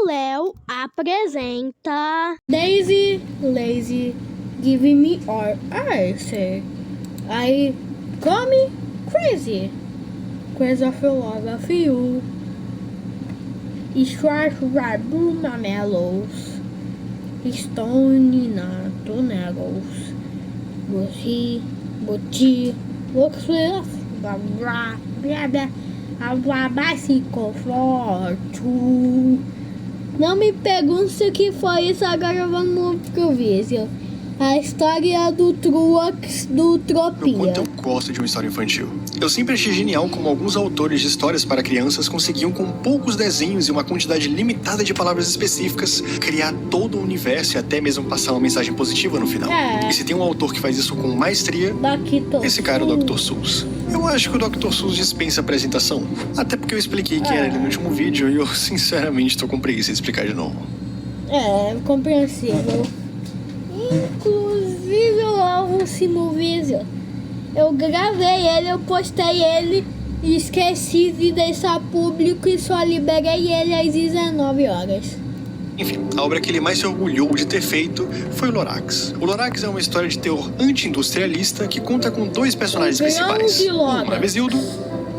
Léo apresenta Daisy, lazy, give me your answer. I come crazy. Crazy of love you. Start blue mamelos. Stone na tunnels. Buti, looks with blah blah blah. A bicycle for two. Não me pergunte o que foi isso, agora vamos pro vídeo. A história do Truax do Tropia. O quanto eu gosto de uma história infantil. Eu sempre achei genial como alguns autores de histórias para crianças conseguiam, com poucos desenhos e uma quantidade limitada de palavras específicas, criar todo o universo e até mesmo passar uma mensagem positiva no final. E se tem um autor que faz isso com maestria, esse cara é o Dr. Seuss. Eu acho que o Dr. Seuss dispensa apresentação. Até porque eu expliquei quem era ele no último vídeo e eu sinceramente tô com preguiça de explicar de novo. É, compreensível. Inclusive o último vídeo eu gravei ele, eu postei ele e esqueci de deixar público e só liberei ele às 19 horas. Enfim, a obra que ele mais se orgulhou de ter feito foi o Lorax. O Lorax é uma história de terror anti-industrialista que conta com dois personagens principais, o Navezildo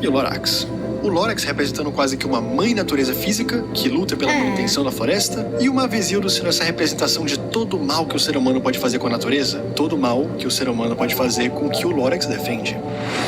e o Lorax. O Lorax representando quase que uma mãe natureza física que luta pela manutenção da floresta, e o Navezildo sendo essa representação de todo o mal que o ser humano pode fazer com a natureza, todo o mal que o ser humano pode fazer com o que o Lorax defende.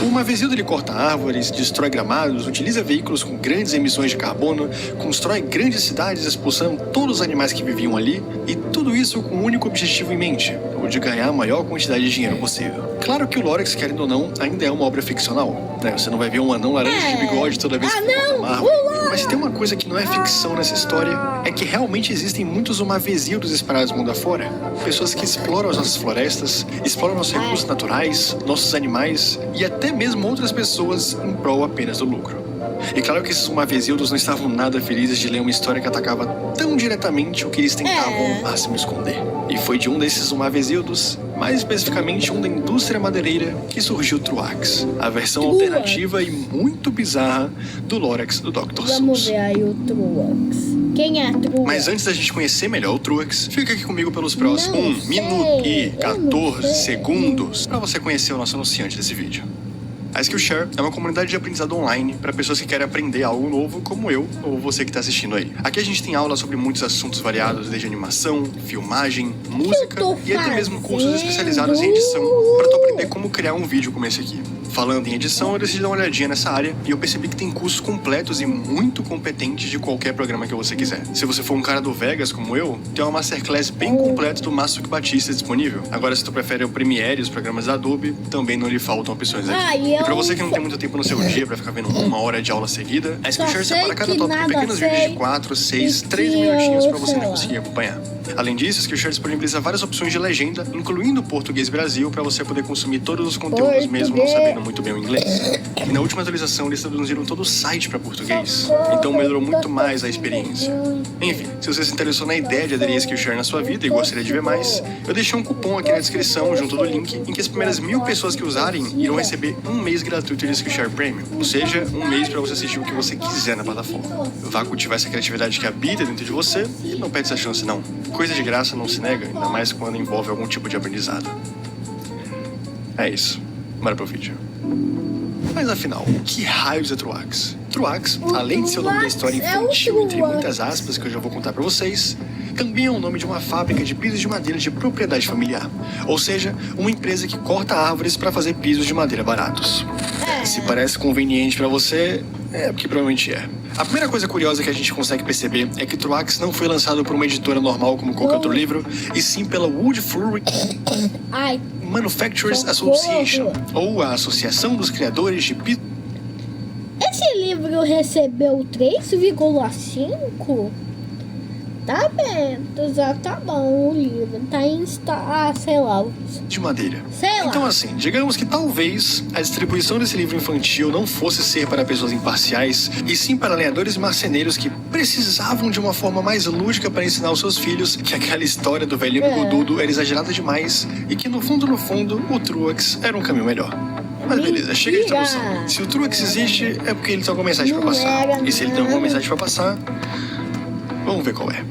O Navezildo ele corta árvores, destrói gramados, utiliza veículos com grandes emissões de carbono, constrói grandes cidades expulsando todos os animais que viviam ali, e tudo isso com um único objetivo em mente, o de ganhar a maior quantidade de dinheiro possível. Claro que o Lorax, querendo ou não, ainda é uma obra ficcional, né? Você não vai ver um anão laranja de bigode toda vez que for uma árvore. Mas tem uma coisa que não é ficção nessa história, é que realmente existem muitos Navezildos espalhados mundo afora. Pessoas que exploram as nossas florestas, exploram nossos recursos naturais, nossos animais e até mesmo outras pessoas em prol apenas do lucro. E claro que esses Navezildos não estavam nada felizes de ler uma história que atacava tão diretamente o que eles tentavam ao máximo esconder. E foi de um desses Navezildos, mais especificamente um da indústria madeireira, que surgiu o Truax, a versão alternativa e muito bizarra do Lorax do Dr. Seuss. Vamos ver aí o Truax. Quem é Truax? Mas antes da gente conhecer melhor o Truax, fica aqui comigo pelos próximos 1 minuto e 14 segundos para você conhecer o nosso anunciante desse vídeo. A Skillshare é uma comunidade de aprendizado online para pessoas que querem aprender algo novo, como eu ou você que está assistindo aí. Aqui a gente tem aulas sobre muitos assuntos variados, desde animação, filmagem, música e até mesmo cursos especializados em edição para tu aprender como criar um vídeo como esse aqui. Falando em edição, eu decidi dar uma olhadinha nessa área e eu percebi que tem cursos completos e muito competentes de qualquer programa que você quiser. Se você for um cara do Vegas como eu, tem uma Masterclass bem completa do Márcio Batista disponível. Agora, se tu prefere o Premiere e os programas da Adobe, também não lhe faltam opções aqui. E pra você que não tem muito tempo no seu dia pra ficar vendo uma hora de aula seguida, a Skillshare separa cada tópico em pequenos vídeos de 4, 6, 13 minutinhos pra você não conseguir acompanhar. Além disso, a Skillshare disponibiliza várias opções de legenda, incluindo o português Brasil, pra você poder consumir todos os conteúdos mesmo não sabendo muito bem o inglês. E na última atualização, eles traduziram todo o site pra português, então melhorou muito mais a experiência. Enfim, se você se interessou na ideia de aderir a Skillshare na sua vida e gostaria de ver mais, eu deixei um cupom aqui na descrição, junto do link, em que as primeiras 1000 pessoas que usarem irão receber um mês gratuito de Skillshare Premium, ou seja, um mês pra você assistir o que você quiser na plataforma. Vá cultivar essa criatividade que habita dentro de você e não perde essa chance não. Coisa de graça não se nega, ainda mais quando envolve algum tipo de aprendizado. É isso. Bora pro vídeo. Mas afinal, que raios é Truax? Truax, além de ser o nome da história infantil, entre muitas aspas, que eu já vou contar pra vocês, também é o nome de uma fábrica de pisos de madeira de propriedade familiar. Ou seja, uma empresa que corta árvores para fazer pisos de madeira baratos. Se parece conveniente pra você, é porque provavelmente é. A primeira coisa curiosa que a gente consegue perceber é que Truax não foi lançado por uma editora normal como qualquer outro livro, e sim pela Wood Flooring Manufacturers Association, ou a Associação dos Criadores de Pisos. Esse livro recebeu 3,5? Tá bem, já tá bom o livro. Tá em sei lá. De madeira. Sei lá. Então assim, digamos que talvez a distribuição desse livro infantil não fosse ser para pessoas imparciais, e sim para lenhadores e marceneiros que precisavam de uma forma mais lúdica para ensinar aos seus filhos que aquela história do velhinho bigodudo era exagerada demais e que no fundo, o Truax era um caminho melhor. Mas beleza, chega de tradução. Se o Truax existe, é porque ele tem alguma mensagem para passar. E se ele tem alguma mensagem para passar, Vamos ver qual é.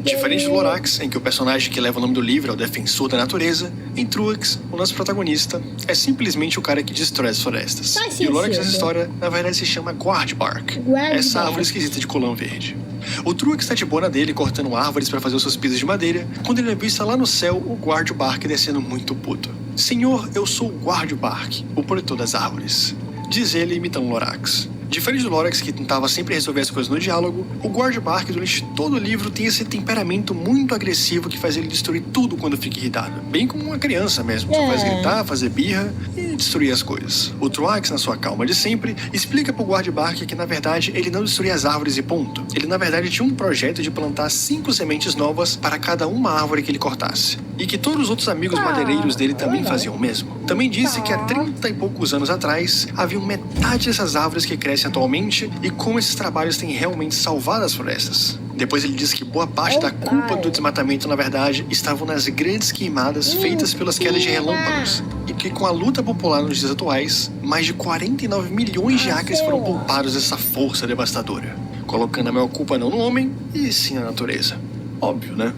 Diferente do Lorax, em que o personagem que leva o nome do livro é o defensor da natureza, em Truax, o nosso protagonista é simplesmente o cara que destrói as florestas. Faz E o Lorax sentido. nessa história, na verdade, se chama Guardbark. Essa árvore esquisita de colão verde. O Truax está de boa na dele, cortando árvores para fazer os seus pisos de madeira, quando ele avista lá no céu o Guardbark descendo muito puto. Senhor, eu sou o Guardbark, o protetor das árvores. Diz ele imitando o Lorax. Diferente do Lorax, que tentava sempre resolver as coisas no diálogo, o Guardbark, durante todo o livro, tem esse temperamento muito agressivo que faz ele destruir tudo quando fica irritado. Bem como uma criança mesmo, só faz gritar, fazer birra e destruir as coisas. O Truax, na sua calma de sempre, explica pro Guardbark que, na verdade, ele não destruía as árvores e ponto. Ele, na verdade, tinha um projeto de plantar 5 sementes novas para cada uma árvore que ele cortasse. E que todos os outros amigos madeireiros dele também faziam o mesmo. Também disse que há 30 e poucos anos atrás, havia metade dessas árvores que crescem atualmente e como esses trabalhos têm realmente salvado as florestas. Depois ele disse que boa parte da culpa do desmatamento, na verdade, estavam nas grandes queimadas feitas pelas quedas de relâmpagos. E que com a luta popular nos dias atuais, mais de 49 milhões de acres foram poupados dessa força devastadora. Colocando a maior culpa não no homem, e sim na natureza. Óbvio, né?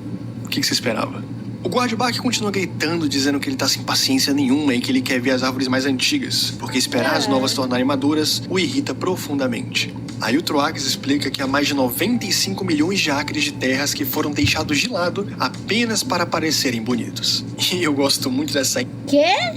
O que você esperava? O Guardbark continua gritando, dizendo que ele tá sem paciência nenhuma e que ele quer ver as árvores mais antigas, porque esperar as novas se tornarem maduras o irrita profundamente. Aí o Truax explica que há mais de 95 milhões de acres de terras que foram deixados de lado apenas para parecerem bonitos. E eu gosto muito dessa... Quê?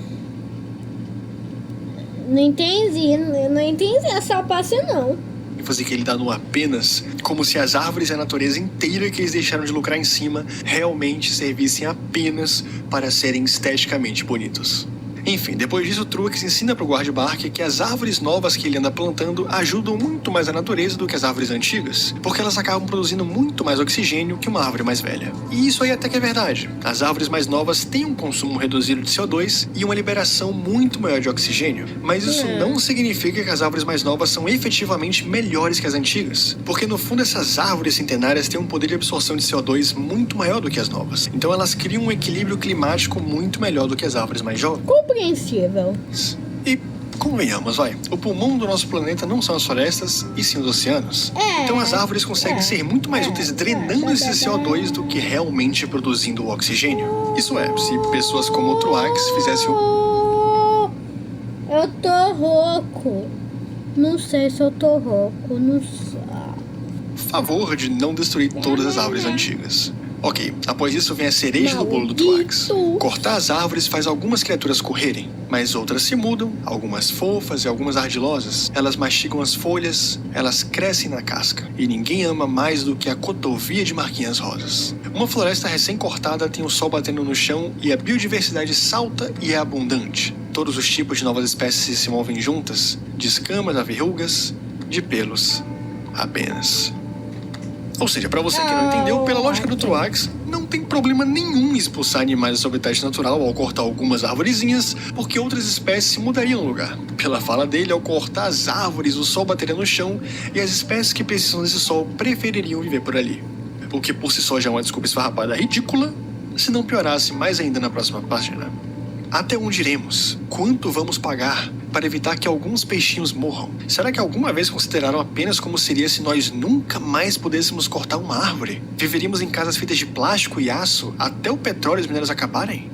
Não entendi essa parte não. ênfase que ele dá no apenas, como se as árvores e a natureza inteira que eles deixaram de lucrar em cima realmente servissem apenas para serem esteticamente bonitos. Enfim, depois disso, o Truax ensina pro Guardbark que as árvores novas que ele anda plantando ajudam muito mais a natureza do que as árvores antigas, porque elas acabam produzindo muito mais oxigênio que uma árvore mais velha. E isso aí até que é verdade. As árvores mais novas têm um consumo reduzido de CO2 e uma liberação muito maior de oxigênio, mas isso não significa que as árvores mais novas são efetivamente melhores que as antigas, porque no fundo essas árvores centenárias têm um poder de absorção de CO2 muito maior do que as novas. Então elas criam um equilíbrio climático muito melhor do que as árvores mais jovens. Compreensível. E convenhamos, vai. O pulmão do nosso planeta não são as florestas, e sim os oceanos. Então as árvores conseguem ser muito mais úteis drenando esse CO2 do que realmente produzindo o oxigênio. Isso é, se pessoas como o Truax fizessem o... Eu tô rouco. Não sei se eu tô rouco, não sei. favor de não destruir todas as árvores antigas. Ok, após isso vem a cereja do bolo do Truax. Cortar as árvores faz algumas criaturas correrem, mas outras se mudam, algumas fofas e algumas ardilosas. Elas mastigam as folhas, elas crescem na casca, e ninguém ama mais do que a cotovia de marquinhas rosas. Uma floresta recém-cortada tem o sol batendo no chão e a biodiversidade salta e é abundante. Todos os tipos de novas espécies se movem juntas, de escamas a verrugas, de pelos apenas. Ou seja, pra você que não entendeu, pela lógica do Truax, não tem problema nenhum em expulsar animais do seu habitat natural ao cortar algumas arvorezinhas, porque outras espécies mudariam o lugar. Pela fala dele, ao cortar as árvores, o sol bateria no chão e as espécies que precisam desse sol prefeririam viver por ali. O que por si só já é uma desculpa esfarrapada ridícula, se não piorasse mais ainda na próxima página. Até onde iremos? Quanto vamos pagar para evitar que alguns peixinhos morram? Será que alguma vez consideraram apenas como seria se nós nunca mais pudéssemos cortar uma árvore? Viveríamos em casas feitas de plástico e aço até o petróleo e os minérios acabarem?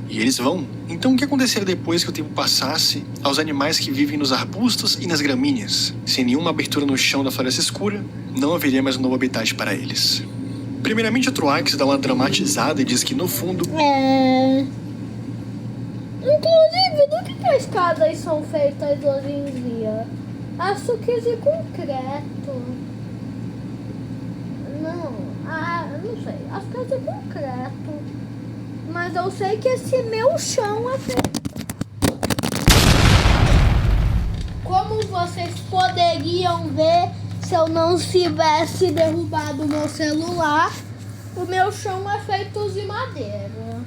E eles vão. Então o que aconteceria depois que o tempo passasse aos animais que vivem nos arbustos e nas gramíneas? Sem nenhuma abertura no chão da floresta escura, não haveria mais um novo habitat para eles. Primeiramente, o Truax dá uma dramatizada e diz que, no fundo... Inclusive, do que as casas são feitas hoje em dia? Acho que de concreto. Não sei. Acho que é de concreto. Mas eu sei que esse meu chão é feito. Como vocês poderiam ver, se eu não tivesse derrubado o meu celular, o meu chão é feito de madeira.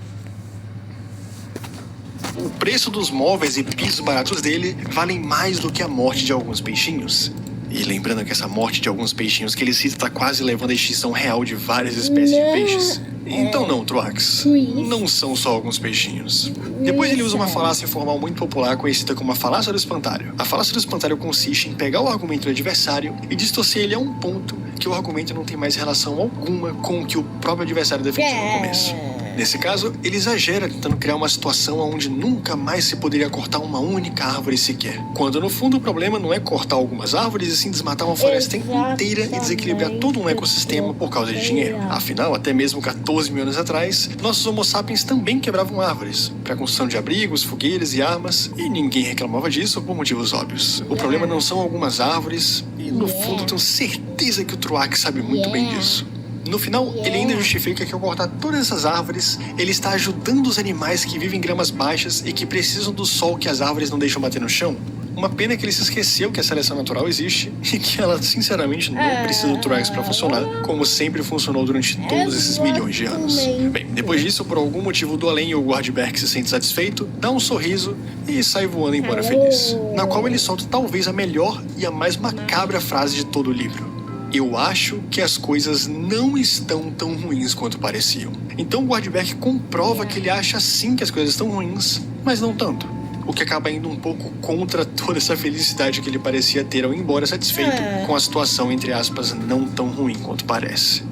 O preço dos móveis e pisos baratos dele valem mais do que a morte de alguns peixinhos. E lembrando que essa morte de alguns peixinhos que ele cita está quase levando a extinção real de várias espécies de peixes. Então não, Truax. Trees. Não são só alguns peixinhos. Depois ele usa uma falácia informal muito popular conhecida como a falácia do espantalho. A falácia do espantalho consiste em pegar o argumento do adversário e distorcer ele a um ponto que o argumento não tem mais relação alguma com o que o próprio adversário defendia no começo. Nesse caso, ele exagera tentando criar uma situação onde nunca mais se poderia cortar uma única árvore sequer. Quando no fundo o problema não é cortar algumas árvores e sim desmatar uma floresta inteira e desequilibrar todo um ecossistema por causa de dinheiro. Afinal, até mesmo 14 mil anos atrás, nossos homo sapiens também quebravam árvores para a construção de abrigos, fogueiras e armas, e ninguém reclamava disso por motivos óbvios. O problema não são algumas árvores, e no fundo tenho certeza que o Truax sabe muito bem disso. No final, ele ainda justifica que ao cortar todas essas árvores, ele está ajudando os animais que vivem em gramas baixas e que precisam do sol que as árvores não deixam bater no chão. Uma pena que ele se esqueceu que a seleção natural existe e que ela, sinceramente, não precisa do Truax para funcionar, como sempre funcionou durante todos esses milhões de anos. Bem, depois disso, por algum motivo do além, o Guardberg se sente satisfeito, dá um sorriso e sai voando embora feliz. Na qual ele solta talvez a melhor e a mais macabra frase de todo o livro. Eu acho que as coisas não estão tão ruins quanto pareciam. Então o Guardberg comprova que ele acha sim que as coisas estão ruins, mas não tanto. O que acaba indo um pouco contra toda essa felicidade que ele parecia ter ao ir embora satisfeito com a situação, entre aspas, não tão ruim quanto parece.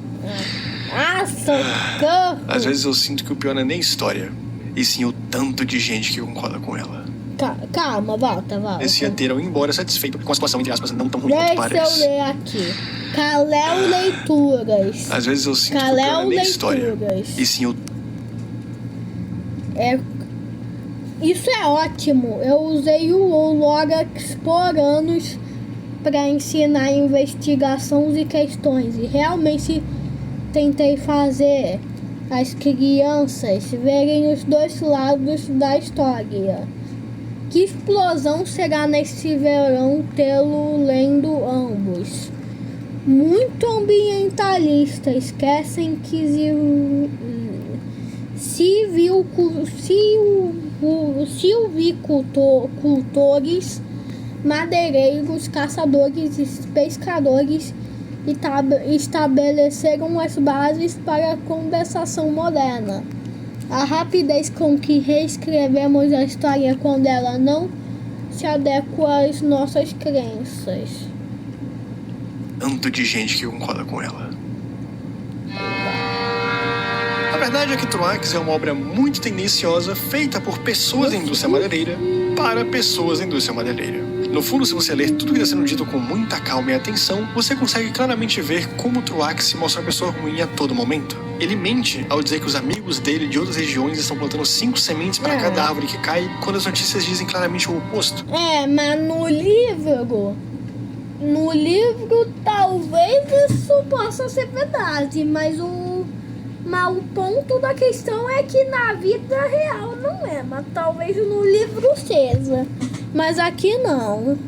Socorro! Às vezes eu sinto que o pior não é nem a história, e sim o tanto de gente que concorda com ela. Calma, volta. Parecia ter ao ir embora satisfeito com a situação, entre aspas, não tão ruim quanto Deixa parece. eu ler aqui. Caléu Leituras. Às vezes eu sinto que o pior não é nem a história, e sim o... Isso é ótimo. Eu usei o Lorax por anos para ensinar investigações e questões. E realmente tentei fazer as crianças verem os dois lados da história. Que explosão será nesse verão tê-lo lendo ambos? Muito ambientalista. Esquecem que silvicultores, madeireiros, caçadores e pescadores estabeleceram as bases para a conversação moderna. A rapidez com que reescrevemos a história quando ela não se adequa às nossas crenças. Tanto de gente que concorda com ela. A verdade é que Truax é uma obra muito tendenciosa, feita por pessoas da indústria madeireira para pessoas da indústria madeireira. No fundo, se você ler tudo que está sendo dito com muita calma e atenção, você consegue claramente ver como Truax se mostra uma pessoa ruim a todo momento. Ele mente ao dizer que os amigos dele de outras regiões estão plantando 5 sementes para cada árvore que cai, quando as notícias dizem claramente o oposto. Mas no livro talvez isso possa ser verdade, mas o ponto da questão é que na vida real não é, mas talvez no livro seja, mas aqui não.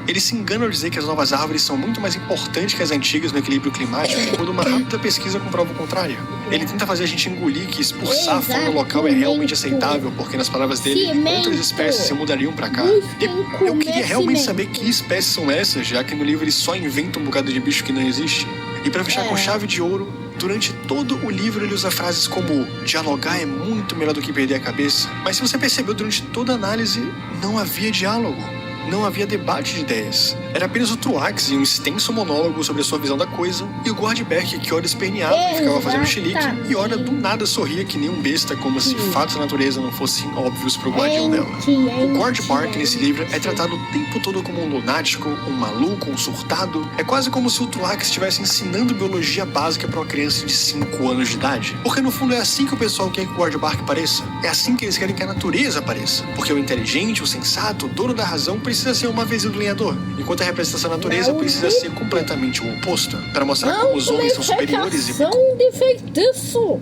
Ele se engana ao dizer que as novas árvores são muito mais importantes que as antigas no equilíbrio climático, quando uma rápida pesquisa comprova o contrário. Ele tenta fazer a gente engolir que expulsar a fauna local é realmente aceitável, porque nas palavras dele, outras espécies se mudariam pra cá. Eu queria realmente saber que espécies são essas, já que no livro ele só inventa um bocado de bicho que não existe. E pra fechar com chave de ouro, durante todo o livro ele usa frases como dialogar é muito melhor do que perder a cabeça. Mas se você percebeu, durante toda a análise, não havia diálogo. Não havia debate de ideias. Era apenas o Truax em um extenso monólogo sobre a sua visão da coisa, e o Guardberg que ora esperneado e ficava fazendo chilique, e ora do nada sorria que nem um besta, como se fatos da natureza não fossem óbvios pro guardião dela. O Guardberg nesse livro é tratado o tempo todo como um lunático, um maluco, um surtado. É quase como se o Truax estivesse ensinando biologia básica para uma criança de 5 anos de idade. Porque no fundo é assim que o pessoal quer que o Guardberg pareça. É assim que eles querem que a natureza apareça. Porque o inteligente, o sensato, o dono da razão precisa ser uma vez do lenhador, enquanto a representação da natureza precisa ser completamente o oposto, para mostrar como os homens são superiores e... de feitiço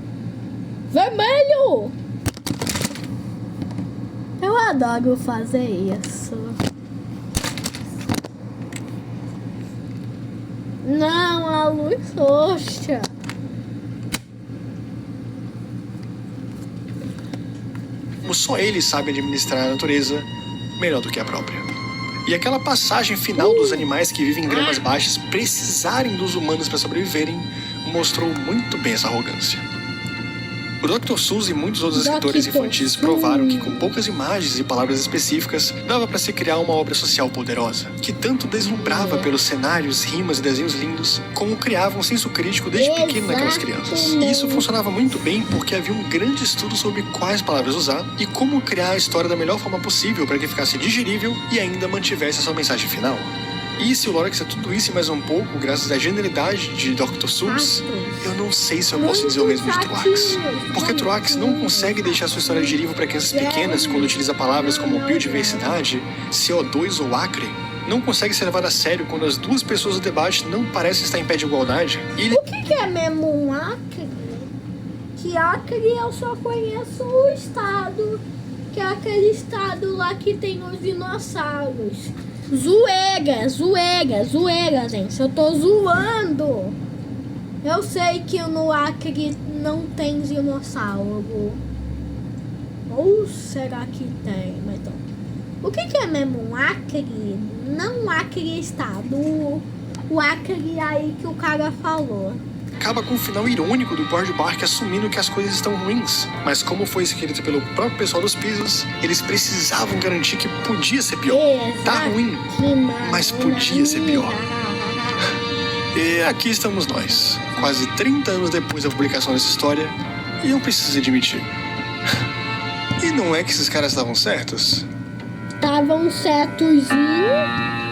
vermelho! Eu adoro fazer isso. Não, a luz roxa. Como só ele sabe administrar a natureza melhor do que a própria. E aquela passagem final dos animais que vivem em gramas baixas precisarem dos humanos para sobreviverem mostrou muito bem essa arrogância. O Dr. Seuss e muitos outros escritores infantis provaram que com poucas imagens e palavras específicas dava para se criar uma obra social poderosa, que tanto deslumbrava pelos cenários, rimas e desenhos lindos, como criava um senso crítico desde pequeno naquelas crianças. E isso funcionava muito bem porque havia um grande estudo sobre quais palavras usar e como criar a história da melhor forma possível para que ficasse digerível e ainda mantivesse a sua mensagem final. E se o Lorax é tudo isso e mais um pouco, graças à genialidade de Dr. Seuss, eu não sei se eu posso dizer o mesmo de Truax. Porque Truax não consegue deixar sua história digerível para crianças pequenas quando utiliza palavras como biodiversidade, CO2 ou acre. Não consegue ser levado a sério quando as duas pessoas do debate não parecem estar em pé de igualdade. E ele... O que é mesmo um acre? Que acre eu só conheço o estado, que é aquele estado lá que tem os dinossauros. Zoeira, gente. Eu tô zoando. Eu sei que no Acre não tem dinossauro. Ou será que tem? Mas então, o que é mesmo um Acre? Não Acre estado. O Acre aí que o cara falou. Acaba com o final irônico do George Bark assumindo que as coisas estão ruins. Mas como foi escrito pelo próprio pessoal dos Pisos, eles precisavam garantir que podia ser pior. Tá ruim, mas podia ser pior. E aqui estamos nós, quase 30 anos depois da publicação dessa história, e eu preciso admitir. E não é que esses caras estavam certos? Estavam certos.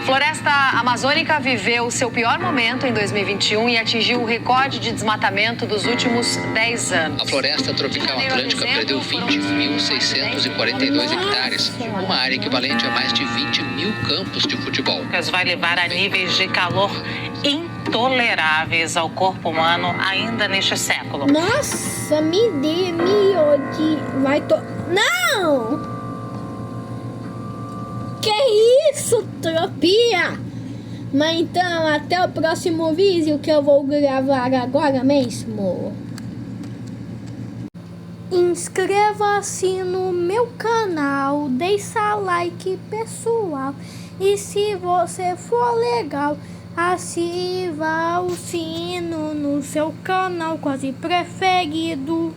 Floresta Amazônica viveu seu pior momento em 2021 e atingiu o recorde de desmatamento dos últimos 10 anos. A floresta tropical atlântica perdeu 20.642 hectares, uma área equivalente a mais de 20 mil campos de futebol. Vai levar a níveis de calor intoleráveis ao corpo humano ainda neste século. Nossa, Não! Que isso, tropia? Mas então, até o próximo vídeo que eu vou gravar agora mesmo. Inscreva-se no meu canal, deixa like, pessoal. E se você for legal, ativa o sino no seu canal quase preferido.